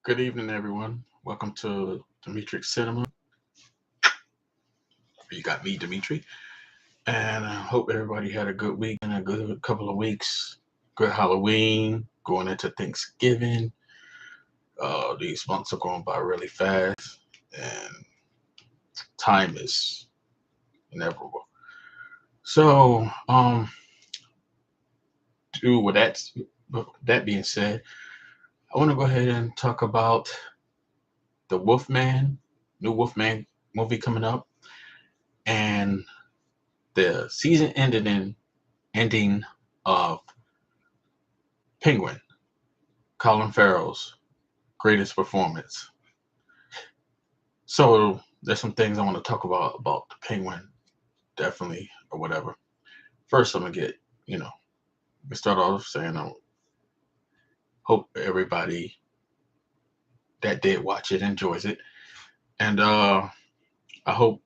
Good evening, everyone. Welcome to Dimitri Cinema. You got me, Dimitri, and I hope everybody had a good week and a good couple of weeks. Good Halloween, going into Thanksgiving. These months are going by really fast, and time is inevitable. So, to with that being said, I want to go ahead and talk about the Wolfman, new Wolfman movie coming up, and the season ending of Penguin, Colin Farrell's greatest performance. So there's some things I want to talk about the Penguin, definitely, or whatever. First, I'm gonna we start off saying I hope everybody that did watch it enjoys it, and I hope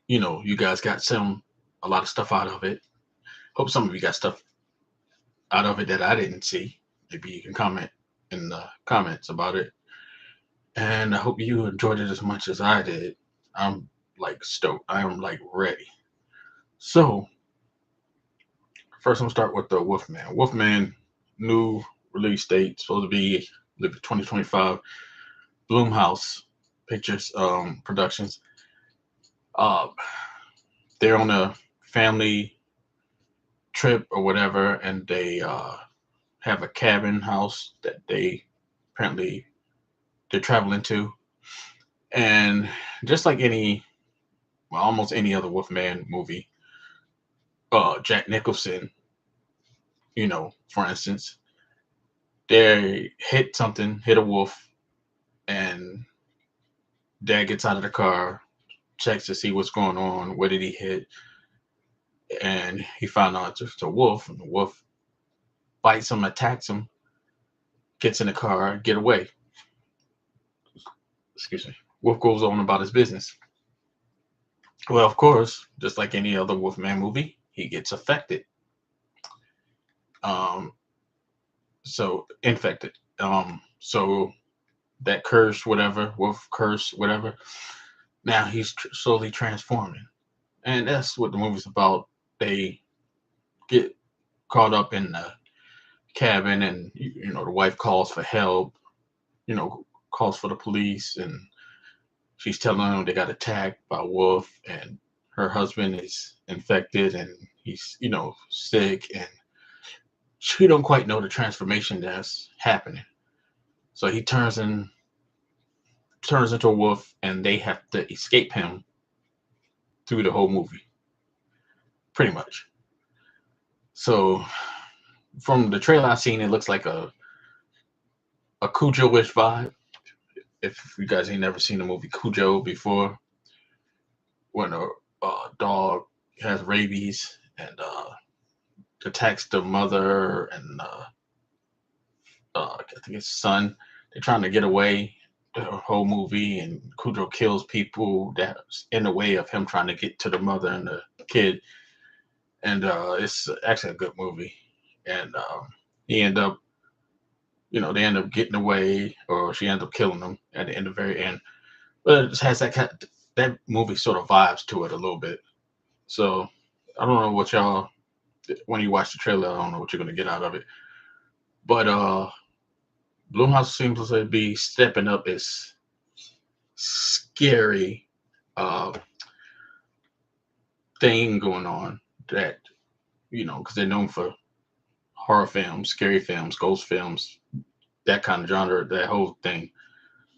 you guys got a lot of stuff out of it. Hope some of you got stuff out of it that I didn't see. Maybe you can comment in the comments about it. And I hope you enjoyed it as much as I did. I'm like stoked. I am like ready. So first, I'm gonna start with the Wolfman. Wolfman, new release date supposed to be 2025. Bloomhouse Pictures Productions. Uh, they're on a family trip or whatever, and they have a cabin house that apparently they're traveling to, and just like almost any other Wolfman movie, Jack Nicholson, for instance, they hit a wolf, and dad gets out of the car, checks to see what's going on, where did he hit, and he found out it's just a wolf, and the wolf bites him, attacks him, gets in the car, get away. Excuse me. Wolf goes on about his business. Well, of course, just like any other Wolfman movie, he gets affected. Um, so infected. So that curse, whatever, wolf curse, whatever. Now he's slowly transforming, and that's what the movie's about. They get caught up in the cabin, and the wife calls for help. Calls for the police, and she's telling them they got attacked by a wolf, and her husband is infected, and he's sick, and she don't quite know the transformation that's happening. So he turns into a wolf, and they have to escape him through the whole movie, pretty much. So from the trailer I've seen, it looks like a Cujo-ish vibe. If you guys ain't never seen the movie Cujo before, when a dog has rabies and attacks the mother and I think his son, they're trying to get away the whole movie, and Cujo kills people that's in the way of him trying to get to the mother and the kid. And it's actually a good movie. And he end up, they end up getting away, or she ends up killing him at the end, the very end. But it just has that movie sort of vibes to it a little bit. So I don't know what y'all, when you watch the trailer, I don't know what you're gonna get out of it. But Blumhouse seems to be stepping up its scary uh, thing going on, that because they're known for horror films, scary films, ghost films, that kind of genre, that whole thing.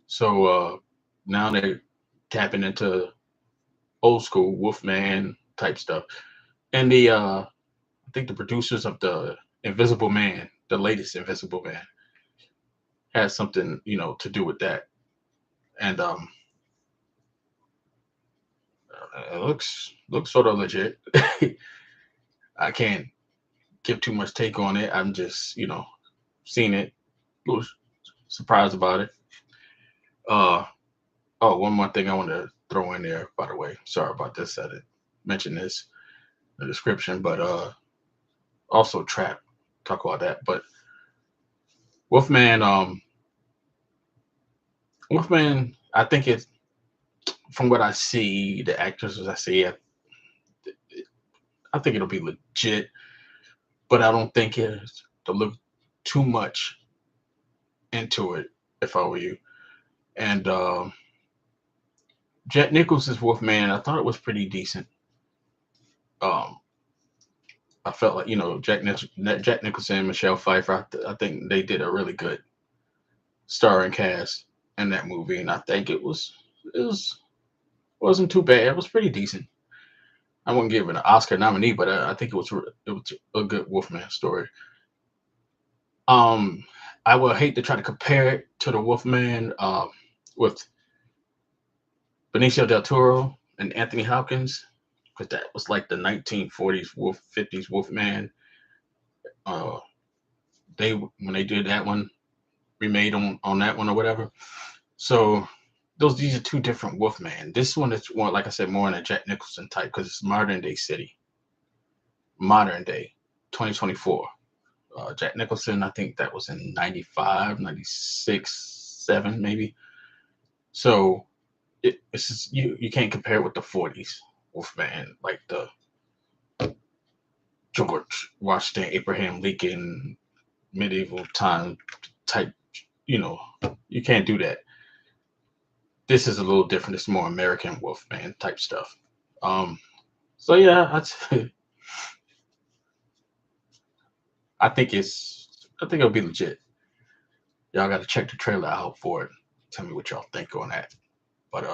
So now they're tapping into old school Wolfman type stuff. And I think the producers of the Invisible Man, the latest Invisible Man, has something to do with that. And it looks sort of legit. I can't give too much take on it. I'm just seen it, a little surprised about it. Uh oh, one more thing I want to throw in there, by the way. Sorry about this. I didn't mention this in the description, but also Trap. Talk about that. But Wolfman, Wolfman, I think it's from what I see, the actors as I see, I think it'll be legit, but I don't think it's to look too much into it if I were you. And Jack Nicholson's Wolfman, I thought it was pretty decent. Um, I felt like Jack Nicholson and Michelle Pfeiffer. I think they did a really good starring cast in that movie, and I think it wasn't too bad. It was pretty decent. I wouldn't give it an Oscar nominee, but I think it was a good Wolfman story. Um, I would hate to try to compare it to the Wolfman with Benicio del Toro and Anthony Hopkins, because that was like the 1940s 50s Wolfman. Uh, they when they did that one, remade on that one or whatever. So these are two different Wolfman. This one is more, like I said, more in a Jack Nicholson type because it's modern day city, modern day, 2024. Jack Nicholson, I think that was in 95, 96, 7 maybe. So it's just, you can't compare it with the 40s Wolfman, like the George Washington, Abraham Lincoln, medieval time type. You know, you can't do that. This is a little different. It's more American Wolfman type stuff. Um, so yeah, I think it'll be legit. Y'all got to check the trailer out for it. Tell me what y'all think on that. But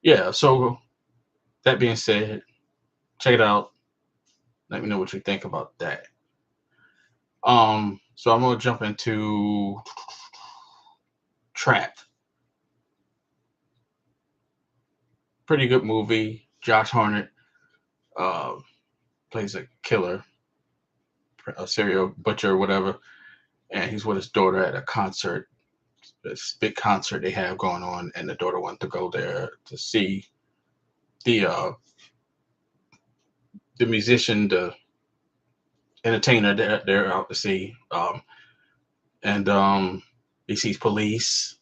yeah. So that being said, check it out. Let me know what you think about that. So I'm gonna jump into Trapped. Pretty good movie. Josh Harnett uh, plays a killer, a serial butcher, or whatever, and he's with his daughter at a concert, this big concert they have going on, and the daughter wanted to go there to see the uh, the musician, the entertainer that they're out to see, and he sees police,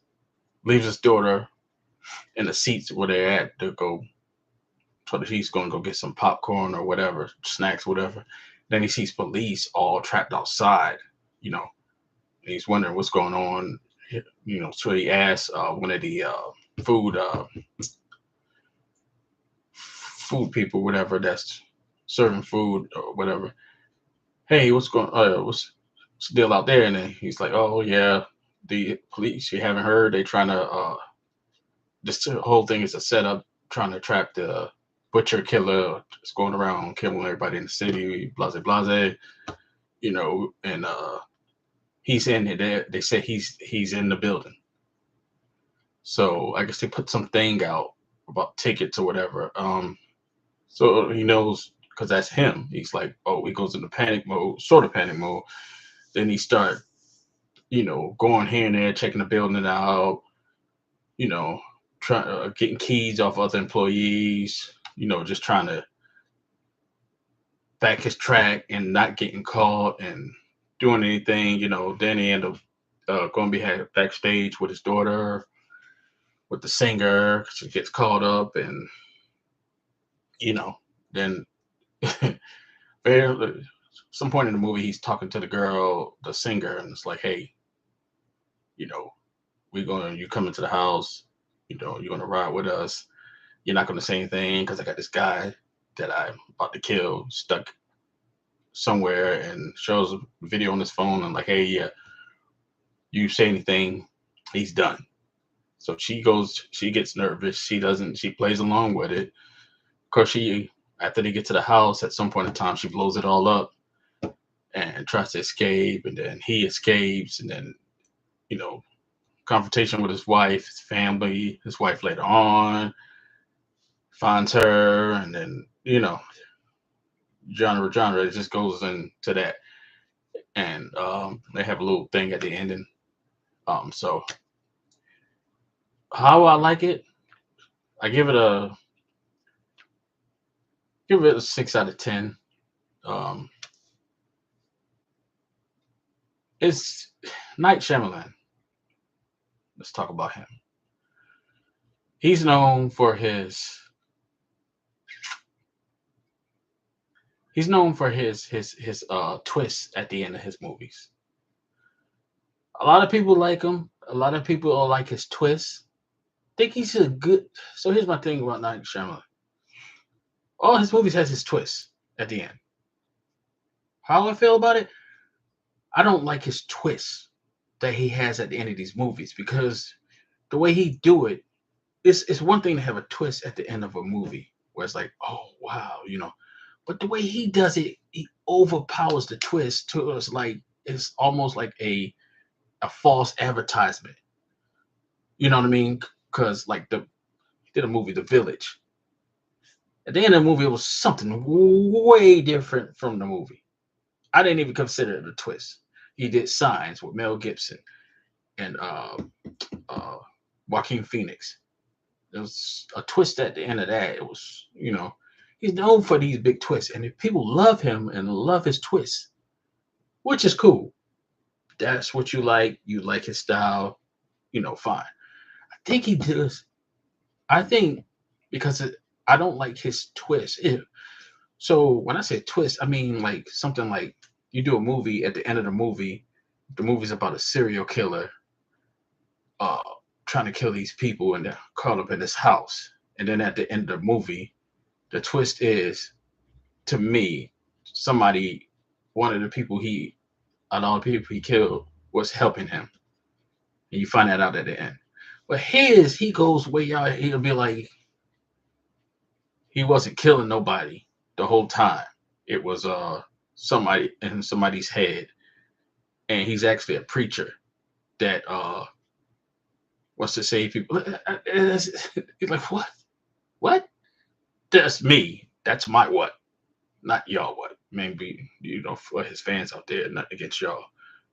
leaves his daughter in the seats where they're at to go. So he's going to go get some popcorn or whatever, snacks, whatever. Then he sees police all trapped outside, you know, and he's wondering what's going on. So he asks one of the food food people, whatever, that's serving food or whatever. Hey, what's the deal out there? And then he's like, oh yeah, the police. You haven't heard? They trying to this whole thing is a setup trying to trap the butcher killer that's going around killing everybody in the city. Blase blase. And he's in there. They say he's in the building. So I guess they put some thing out about tickets or whatever. So he knows because that's him. He's like, oh, he goes into panic mode, sort of panic mode. Then he start, going here and there, checking the building out. You know, trying getting keys off other employees. Just trying to back his track and not getting caught and doing anything. Then he end up going backstage with his daughter, with the singer. She gets caught up, and you know, then very some point in the movie he's talking to the girl, the singer, and it's like, hey, you know, you come into the house, you're gonna ride with us. You're not gonna say anything because I got this guy that I'm about to kill stuck somewhere, and shows a video on his phone and like, hey, yeah, you say anything, he's done. So she gets nervous. She plays along with it. Of course, after they get to the house, at some point in time, she blows it all up and tries to escape, and then he escapes, and then, you know, confrontation with his wife, his family, his wife later on finds her, and then, genre, it just goes into that. And they have a little thing at the ending. So how I like it, I give it a 6 out of 10. Um, it's Night Shyamalan. Let's talk about him. He's known for his twists at the end of his movies. A lot of people like him. A lot of people don't like his twists. Think he's a good. So here's my thing about Night Shyamalan. All his movies has his twists at the end. How I feel about it, I don't like his twists that he has at the end of these movies because the way he do it, it's one thing to have a twist at the end of a movie where it's like, oh wow, but the way he does it, he overpowers the twist to us like it's almost like a false advertisement. You know what I mean? Because like he did a movie, The Village. At the end of the movie, it was something way different from the movie. I didn't even consider it a twist. He did Signs with Mel Gibson and uh, Joaquin Phoenix. There was a twist at the end of that. It was, he's known for these big twists, and if people love him and love his twists, which is cool. That's what you like. You like his style, fine. I think he does. I think because I don't like his twist. So when I say twist, I mean like something like you do a movie at the end of the movie's about a serial killer uh trying to kill these people and they're caught up in this house. And then at the end of the movie, the twist is to me, somebody one of the people he out of all the people he killed was helping him. And you find that out at the end. But he goes way out, he'll be like he wasn't killing nobody the whole time. It was somebody in somebody's head, and he's actually a preacher that wants to save people. He's like, what? What? That's me. That's my what? Not y'all what? Maybe for his fans out there, nothing against y'all.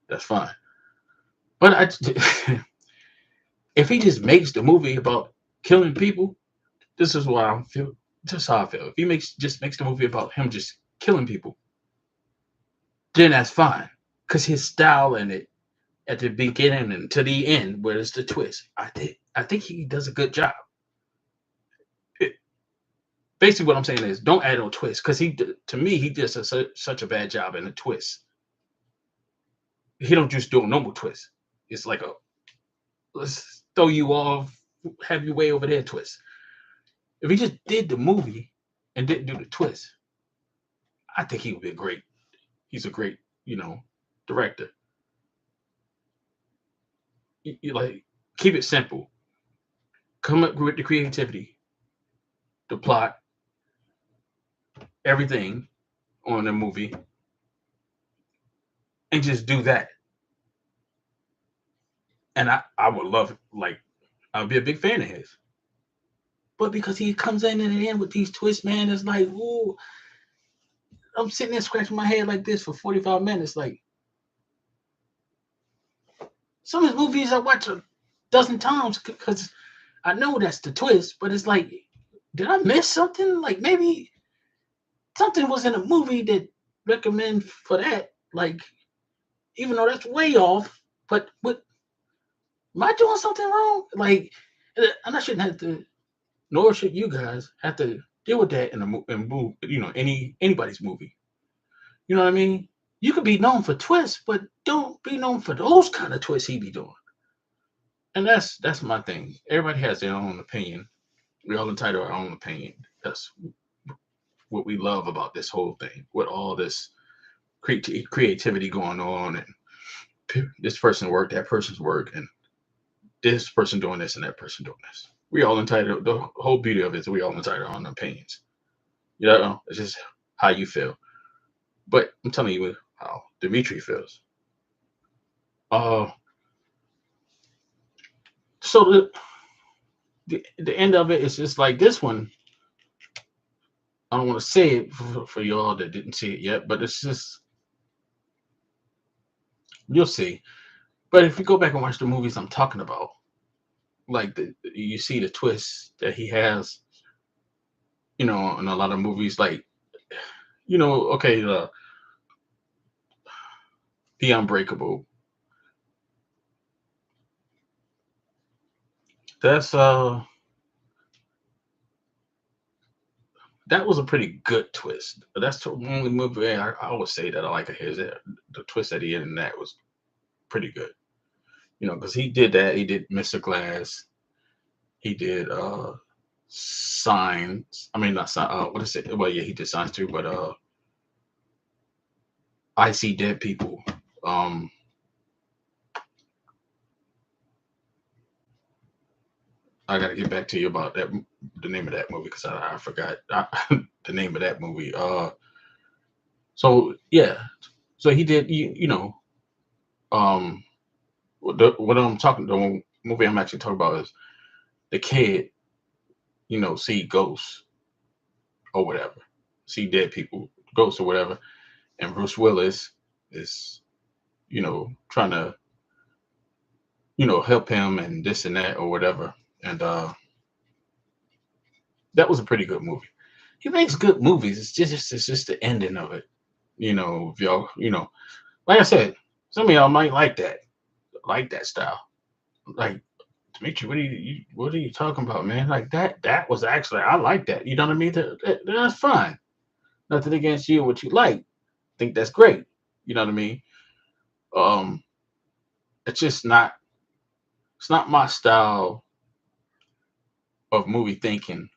That's fine. But if he just makes the movie about killing people, this is what I feel. Just how I feel. If he makes the movie about him just killing people, then that's fine. Cause his style in it at the beginning and to the end, where it's the twist, I think he does a good job. It, basically, what I'm saying is, don't add no twist, cause to me he does such a bad job in the twist. He don't just do a normal twist. It's like a let's throw you off, have you way over there twist. If he just did the movie and didn't do the twist, I think he would be great. He's a great, director. You like keep it simple. Come up with the creativity, the plot, everything on the movie, and just do that. And I would love it. Like I'd be a big fan of his. But because he comes in the end with these twists, man, it's like, ooh, I'm sitting there scratching my head like this for 45 minutes. Like some of his movies I watch a dozen times because I know that's the twist, but it's like, did I miss something? Like maybe something was in a movie that recommend for that. Like, even though that's way off, but what am I doing something wrong? Like, and I shouldn't have to, nor should you guys have to deal with that anybody's movie. You know what I mean? You could be known for twists, but don't be known for those kind of twists he be doing. And that's my thing. Everybody has their own opinion. We all entitled our own opinion. That's what we love about this whole thing. With all this creativity going on, and this person work, that person's work, and this person doing this and that person doing this. We all entitled. The whole beauty of it is we all entitled our own opinions. It's just how you feel. But I'm telling you how Dimitri feels. Uh, so the end of it is just like this one. I don't want to say it for y'all that didn't see it yet, but it's just you'll see. But if you go back and watch the movies I'm talking about, like you see the twists that he has, in a lot of movies, like okay, the Unbreakable, that's that was a pretty good twist. That's the only movie I would say that I like of his. The twist that he had in that was pretty good. Because he did that. He did Mr. Glass. He did Signs. I mean, not Sign. What is it? Well, yeah, he did Signs too. But I See Dead People. Um, I got to get back to you about that. The name of that movie because I forgot the name of that movie. So yeah, so he did. Um, what I'm talking, the movie I'm actually talking about is the kid. See ghosts or whatever, see dead people, ghosts or whatever, and Bruce Willis is trying to help him and this and that or whatever, and that was a pretty good movie. He makes good movies. It's just the ending of it. If y'all, like I said, some of y'all might like that style. Like Dimitri, what are you talking about, man? Like that was actually I like that. You know what I mean? That's fine. Nothing against you, what you like. Think that's great. You know what I mean? Um, it's just not. It's not my style of movie thinking.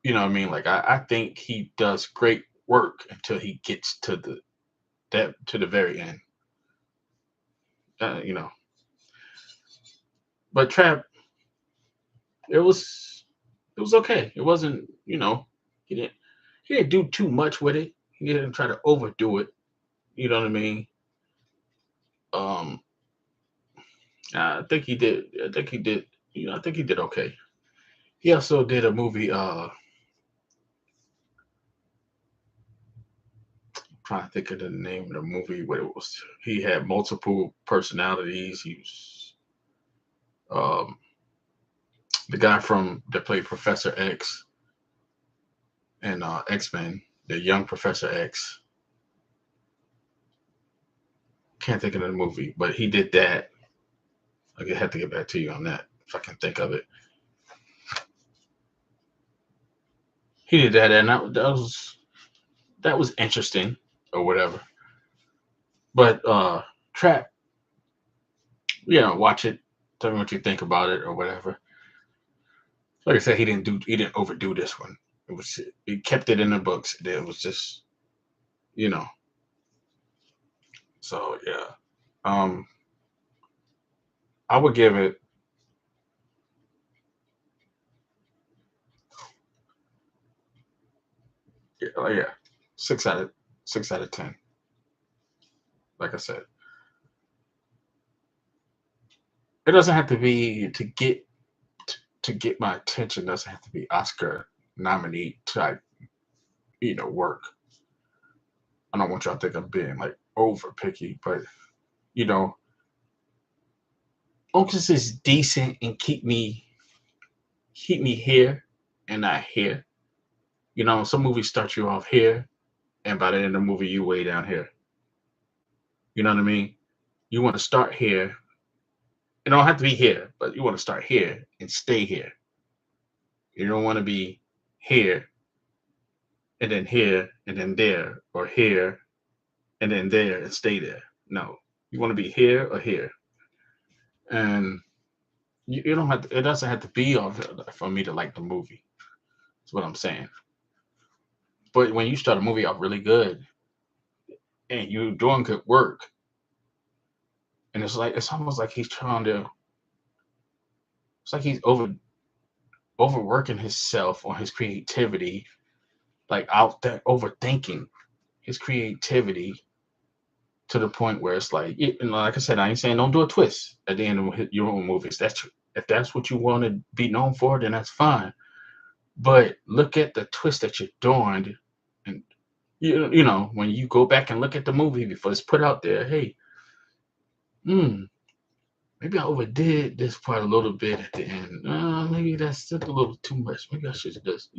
You know what I mean? Like I think he does great work until he gets to the very end. Uh, you know, but Trap, it was okay. It wasn't. He didn't he didn't do too much with it. He didn't try to overdo it. You know what I mean? Um, I think he did. I think he did. I think he did okay. He also did a movie. Trying to think of the name of the movie. What it was. He had multiple personalities. He was um, the guy from that played Professor X and X Men. The young Professor X. Can't think of the movie, but he did that. I have to get back to you on that if I can think of it. He did that, and that was interesting or whatever. But Trap, watch it. Tell me what you think about it or whatever. Like I said, he didn't overdo this one. He kept it in the books. It was just you know. So yeah, um, I would give it yeah 6 out of 10. Like I said, it doesn't have to be to get my attention. Doesn't have to be Oscar nominee type work. I don't want y'all to think I'm being like over picky, but you know, Uncas is decent and keep me here and not here. Some movies start you off here, and by the end of the movie, you way down here. You know what I mean? You want to start here. It don't have to be here, but you want to start here and stay here. You don't want to be here and then here and then there, or here and then there and stay there. No, you want to be here or here, and you don't have to. It doesn't have to be off for me to like the movie. That's what I'm saying. But when you start a movie off really good and you're doing good work, and it's almost like he's trying to. It's like he's overworking himself on his creativity, like out there overthinking his creativity to the point where it's like, like I said, I ain't saying don't do a twist at the end of your own movies. If that's what you want to be known for, then that's fine. But look at the twist that you're doing, and when you go back and look at the movie before it's put out there, hey, hmm, maybe I overdid this part a little bit at the end. Maybe that's just a little too much. Maybe I should just,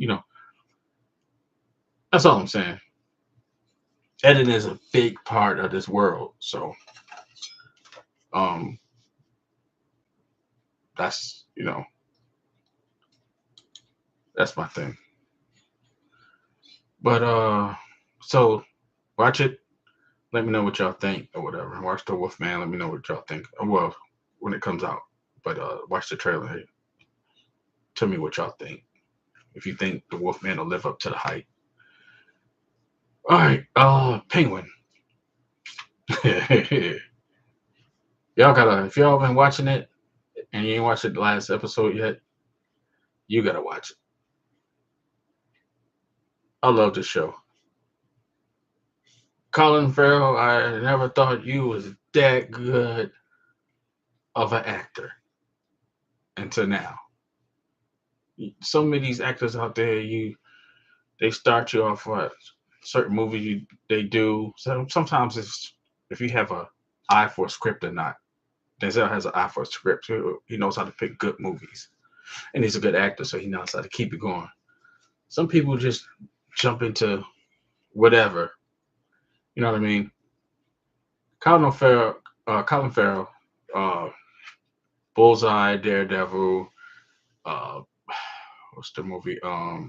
that's all I'm saying. Editing is a big part of this world, so um, that's. That's my thing. But so watch it. Let me know what y'all think or whatever. Watch the Wolfman. Let me know what y'all think. Well, when it comes out. But watch the trailer. Hey, tell me what y'all think. If you think the Wolfman will live up to the hype. All right, Penguin. Y'all gotta. If y'all been watching it and you ain't watched the last episode yet, you gotta watch it. I love this show. Colin Farrell, I never thought you was that good of an actor until now. So many of these actors out there, they start you off what certain movies they do. So sometimes it's if you have a eye for a script or not. Denzel has an eye for a script. He knows how to pick good movies, and he's a good actor, so he knows how to keep it going. Some people just jump into whatever. You know what I mean? Colin Farrell, uh, Bullseye, Daredevil, uh, what's the movie?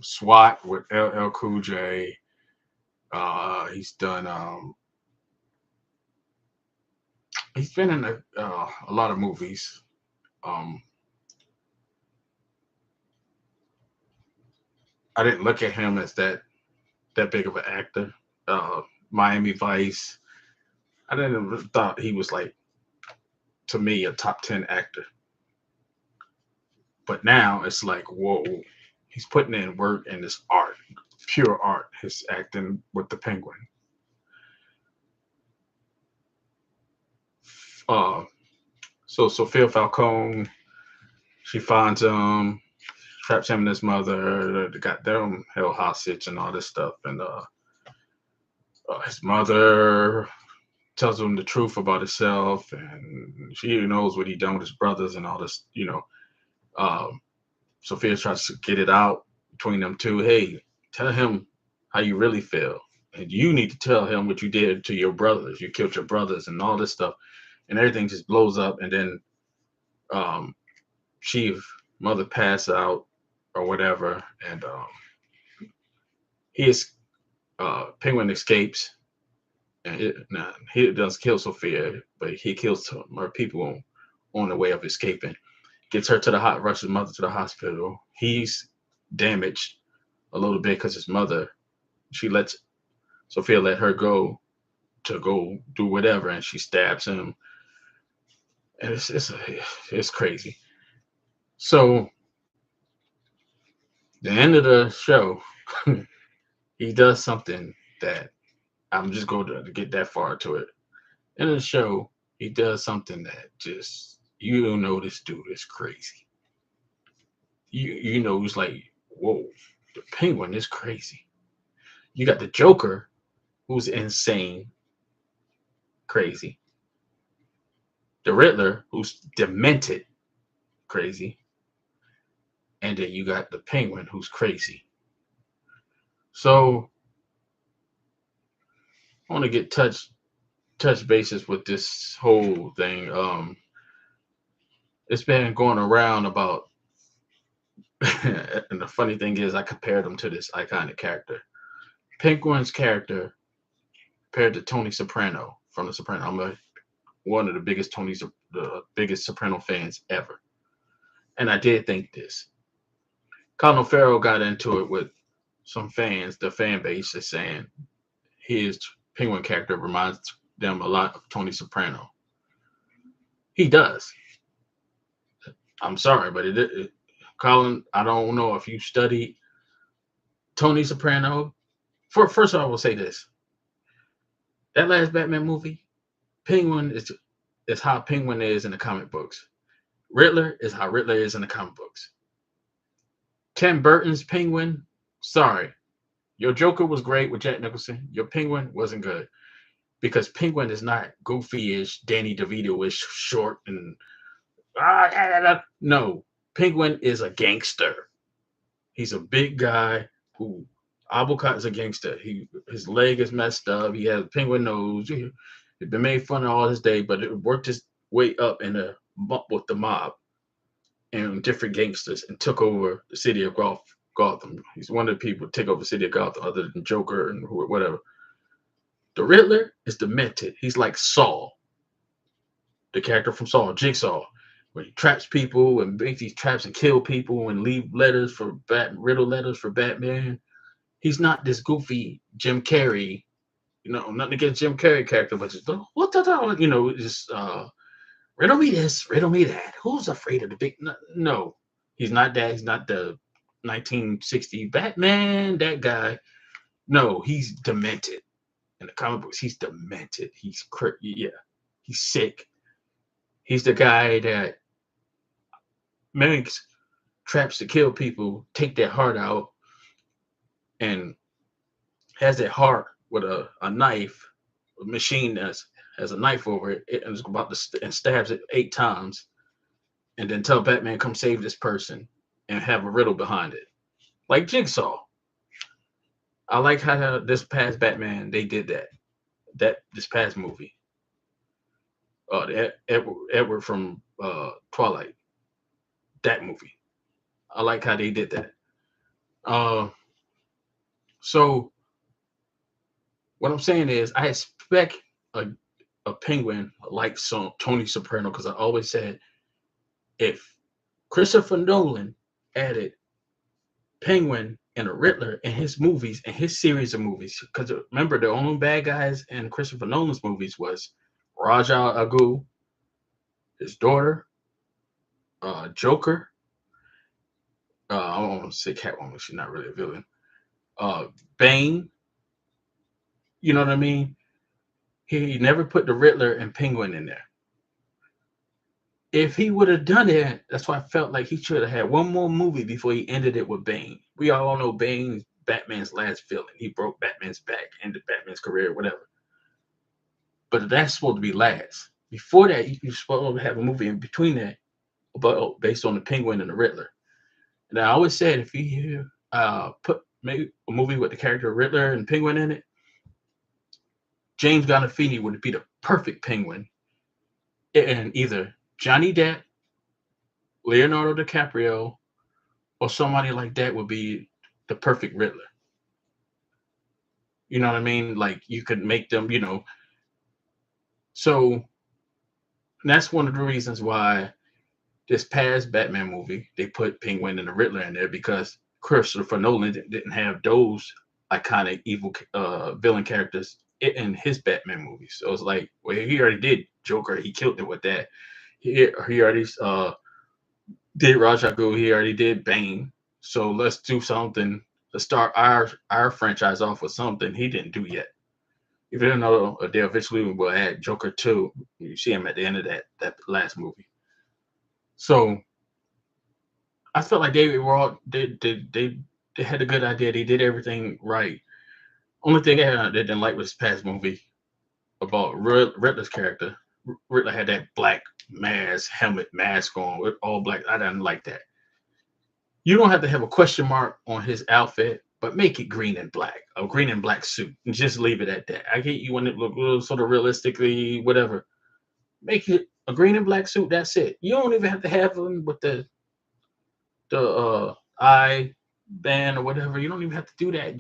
SWAT with LL Cool J. He's done. He's been in a lot of movies. Um, I didn't look at him as that big of an actor. Uh, Miami Vice. I didn't thought he was like to me a top 10 actor. But now it's like whoa, he's putting in work and this art, pure art. His acting with the Penguin. Uh, so Sophia Falcone, she finds him, traps him and his mother. They got them held hostage and all this stuff. And his mother tells him the truth about himself, and she knows what he done with his brothers and all this. Um, Sophia tries to get it out between them two. Hey, tell him how you really feel, and you need to tell him what you did to your brothers. You killed your brothers and all this stuff, and everything just blows up. And then um, she mother pass out or whatever, and he is Penguin escapes, and nah, he does kill Sophia, but he kills more people on the way of escaping. Gets her to the hot rushes mother to the hospital. He's damaged a little bit because his mother she lets Sophia let her go to go do whatever, and she stabs him, and it's crazy. So the end of the show, he does something that I'm just going to get that far to it. In the show, he does something that just you don't know this dude is crazy. You know it's like whoa, the Penguin is crazy. You got the Joker who's insane, crazy. The Riddler who's demented, crazy, and then you got the Penguin who's crazy. So I want to get touch bases with this whole thing. It's been going around about, and the funny thing is, I compared him to this iconic character. Penguin's character compared to Tony Soprano from The Soprano. One of the the biggest Soprano fans ever, and I did think this. Colin Farrell got into it with some fans. The fan base is saying his Penguin character reminds them a lot of Tony Soprano. He does. I'm sorry, but Colin, I don't know if you studied Tony Soprano. First of all, I will say this: that last Batman movie, Penguin is how Penguin is in the comic books. Riddler is how Riddler is in the comic books. Tim Burton's Penguin, sorry, your Joker was great with Jack Nicholson. Your Penguin wasn't good because Penguin is not goofy-ish, Danny DeVito-ish, short and no. Penguin is a gangster. He's a big guy who Albocott is a gangster. His leg is messed up. He has a penguin nose. He's been made fun of all his day, but it worked his way up in with the mob and different gangsters and took over the city of Gotham. He's one of the people take over the city of Gotham, other than Joker and whatever. The Riddler is demented. He's like Saul, the character from Saul, Jigsaw, where he traps people and makes these traps and kill people and leave letters for riddle letters for Batman. He's not this goofy Jim Carrey. Nothing against Jim Carrey character, but just what the just riddle me this, riddle me that. Who's afraid of the big? No, he's not that. He's not the 1960 Batman. That guy. No, he's demented. In the comic books, he's demented. Yeah, he's sick. He's the guy that makes traps to kill people, take their heart out, and has that heart with a knife, a machine that has a knife over it, and is about to and stabs it 8 times, and then tell Batman come save this person, and have a riddle behind it, like Jigsaw. I like how this past Batman they did that. This past movie, Edward from Twilight, that movie. I like how they did that. Uh, so what I'm saying is, I expect a penguin like Tony Soprano, because I always said if Christopher Nolan added Penguin and a Riddler in his movies and his series of movies, because remember the only bad guys in Christopher Nolan's movies was Raja al Ghul, his daughter, Joker. I don't want to say Catwoman; she's not really a villain. Uh, Bane. You know what I mean? He never put the Riddler and Penguin in there. If he would have done it, that's why I felt like he should have had one more movie before he ended it with Bane. We all know Bane's Batman's last villain. He broke Batman's back, ended Batman's career, whatever. But that's supposed to be last. Before that, you're supposed to have a movie in between that, but based on the Penguin and the Riddler. And I always said if you put maybe a movie with the character Riddler and Penguin in it, James Gandolfini would be the perfect Penguin, and either Johnny Depp, Leonardo DiCaprio, or somebody like that would be the perfect Riddler. You know what I mean? Like you could make them. So that's one of the reasons why this past Batman movie they put Penguin and the Riddler in there, because Christopher Nolan didn't have those iconic evil villain characters in his Batman movies. So it's like, well, he already did Joker. He killed it with that. He already did Raja Ghul. He already did Bane. So let's do something to start our franchise off with something he didn't do yet. Even though they eventually will add Joker 2, you see him at the end of that last movie. So I felt like they were all they had a good idea. They did everything right. Only thing I didn't like was this past movie about Riddler's character. Riddler had that black helmet mask on with all black. I didn't like that. You don't have to have a question mark on his outfit, but make it green and black, a green and black suit, and just leave it at that. I get you want it to look a little sort of realistically, whatever. Make it a green and black suit. That's it. You don't even have to have them with the eye band or whatever. You don't even have to do that.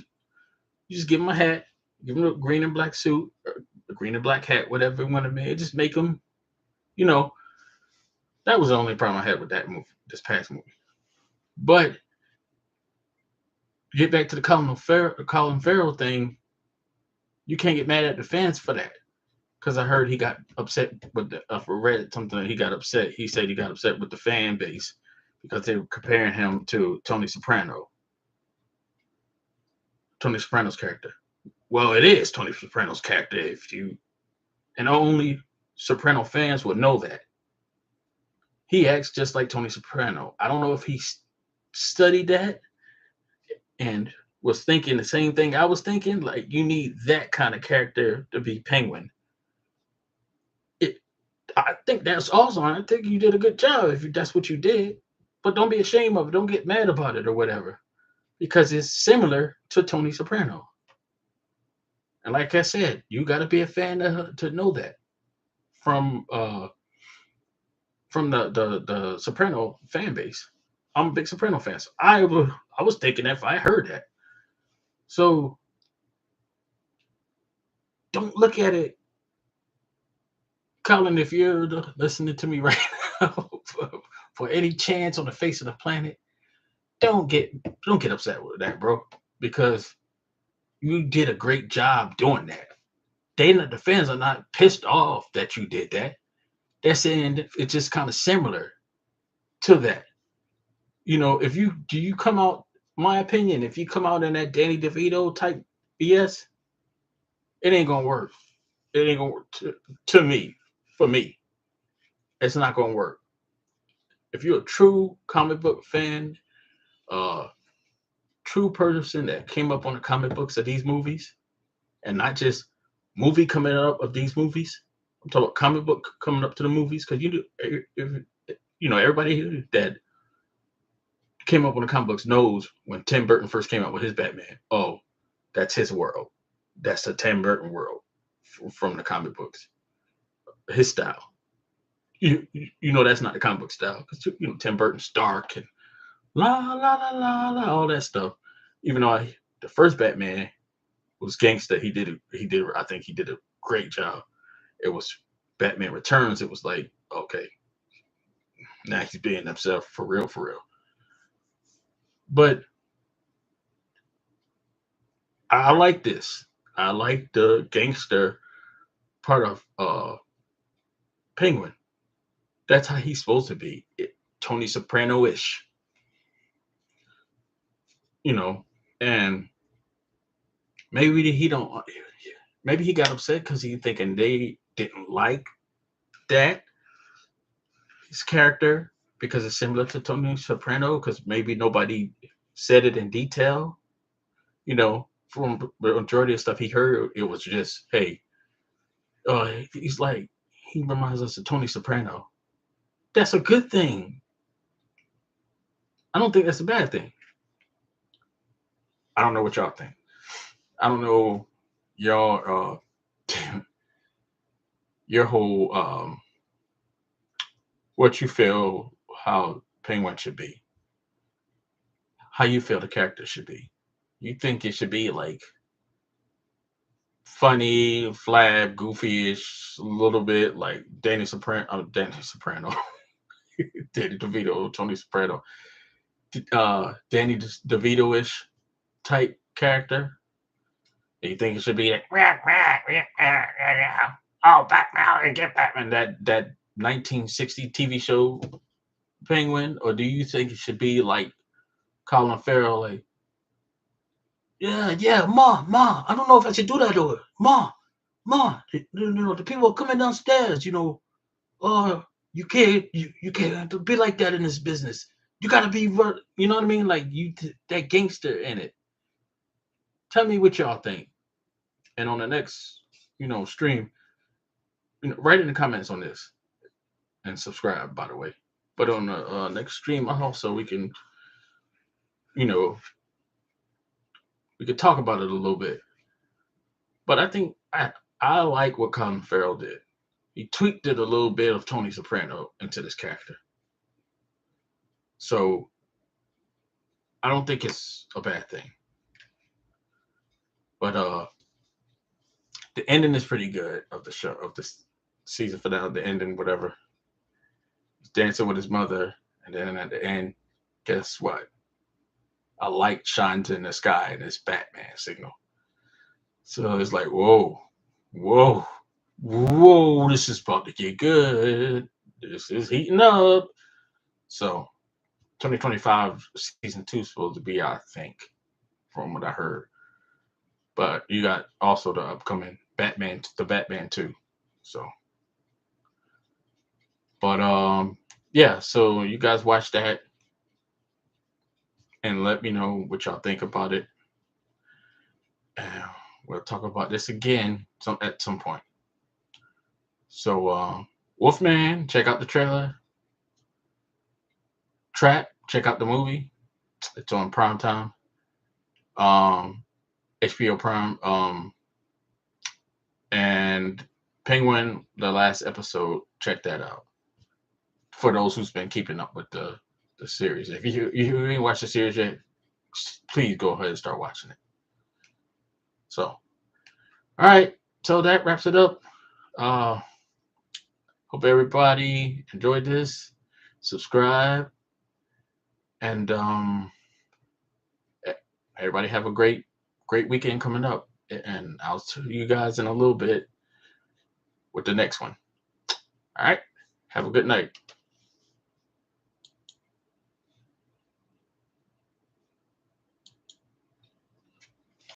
You just give him a hat, give him a green and black suit, or a green and black hat, whatever you want to make. Just make them. You know, that was the only problem I had with that movie, this past movie. But get back to the Colin Farrell thing. You can't get mad at the fans for that, because I heard he got upset with I read something that he got upset. He said he got upset with the fan base because they were comparing him to Tony Soprano's character. Well, it is Tony Soprano's character. And only Soprano fans would know that. He acts just like Tony Soprano. I don't know if he studied that and was thinking the same thing I was thinking. Like, you need that kind of character to be Penguin. I think that's awesome. I think you did a good job if that's what you did. But don't be ashamed of it. Don't get mad about it or whatever, because it's similar to Tony Soprano. And like I said, you got to be a fan to know that from the Soprano fan base. I'm a big Soprano fan. So I was thinking that if I heard that. So don't look at it, Colin. If you're listening to me right now, for any chance on the face of the planet, don't get don't get upset with that, bro, because you did a great job doing that. The fans are not pissed off that you did that. They're saying it's just kind of similar to that. You know, if you do you come out, my opinion, if you come out in that Danny DeVito type BS, it ain't gonna work. It ain't gonna work to me. For me, it's not gonna work. If you're a true comic book fan, uh, true person that came up on the comic books of these movies, and not just movie coming up of these movies. I'm talking about comic book coming up to the movies because you know everybody that came up on the comic books knows when Tim Burton first came out with his Batman. Oh, that's his world. That's the Tim Burton world from the comic books. His style. You know that's not the comic book style because you know Tim Burton's dark and la la la la la all that stuff. Even though the first Batman was gangster, he did I think he did a great job. It was Batman Returns. It was like okay, now he's being himself for real, for real. But I like this. I like the gangster part of Penguin. That's how he's supposed to be. Tony Soprano ish, you know. And maybe he don't. Maybe he got upset because he thinking they didn't like that his character because it's similar to Tony Soprano. Because maybe nobody said it in detail. You know, from the majority of stuff he heard, it was just, hey, he's like he reminds us of Tony Soprano. That's a good thing. I don't think that's a bad thing. I don't know what y'all think. I don't know y'all your whole what you feel how Penguin should be. How you feel the character should be. You think it should be like funny, flab, goofy-ish, a little bit like Danny Soprano, Danny DeVito, Tony Soprano, Danny DeVito-ish type character. You think it should be like, oh, Batman, get Batman, that 1960 TV show Penguin, or do you think it should be like Colin Farrell, like, yeah, yeah, ma, I don't know if I should do that to her, ma, the people are coming downstairs, oh, you can't have to be like that in this business. You gotta be, you know what I mean, like that gangster in it. Tell me what y'all think, and on the next, stream, write in the comments on this and subscribe, by the way. But on the next stream, also we can, you know, we could talk about it a little bit. But I think I like what Colin Farrell did. He tweaked it a little bit of Tony Soprano into this character. So I don't think it's a bad thing. But the ending is pretty good of the show of this season finale. The ending, whatever. He's dancing with his mother, and then at the end, guess what? A light shines in the sky, and it's Batman signal. So it's like, whoa, whoa, whoa! This is about to get good. This is heating up. So 2025 season 2 is supposed to be, I think, from what I heard. But you got also the upcoming Batman 2. So, but yeah. So you guys watch that and let me know what y'all think about it. And we'll talk about this again at some point. So, Wolfman, check out the trailer. Trap, check out the movie. It's on Prime Time. HBO Prime. And Penguin, the last episode, check that out. For those who's been keeping up with the series, if you ain't watched the series yet, please go ahead and start watching it. So, all right. So that wraps it up. Hope everybody enjoyed this. Subscribe, and everybody have a great weekend coming up. And I'll see you guys in a little bit with the next one. All right. Have a good night.